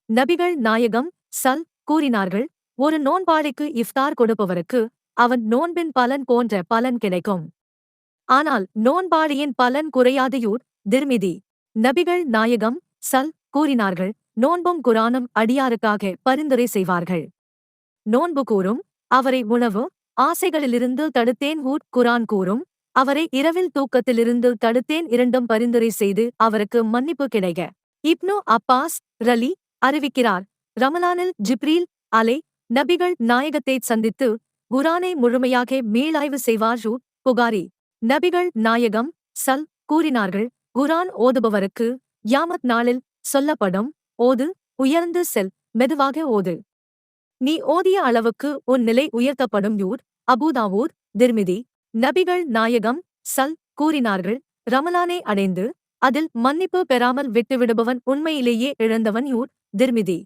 நபிகள் நாயகம் கூறினார்கள், ஒரு நோன்பாளிக்கு இஃப்தார் கொடுப்பவருக்கு அவன் நோன்பின் பலன் போன்ற பலன் கிடைக்கும். ஆனால் நோன்பாளியின் பலன் குறையாது. திர்மிதி. நபிகள் நாயகம் கூறினார்கள், நோன்பும் குரானும் அடியாருக்காக பரிந்துரை செய்வார்கள். நோன்பு கூறும், அவரை உணவு ஆசைகளிலிருந்து தடுத்தேன். குரான் கூறும், அவரை இரவில் தூக்கத்திலிருந்து தடுத்தேன். இரண்டும் பரிந்துரை செய்து அவருக்கு மன்னிப்பு கிடைக்க. இப்னு அப்பாஸ் ரலி அறிவிக்கிறார், ரமலானில் ஜிப்ரீல் அலை நபிகள் நாயகத்தைச் சந்தித்து குரானை முழுமையாக மீளாய்வு செய்வார். புகாரி. நபிகள் நாயகம் கூறினார்கள், குரான் ஓதுபவருக்கு யாமத் நாளில் சொல்லப்படும், ஓது, உயர்ந்து செல், மெதுவாக ஓது. நீ ஓதிய அளவுக்கு உன் நிலை உயர்த்தப்படும். அபூதாவூத் திர்மிதி. நபிகள் நாயகம் கூறினார்கள், ரமலானை அடைந்து அதில் மன்னிப்பு பெறாமல் விட்டுவிடுபவன் உண்மையிலேயே இழந்தவன். திர்மிதி.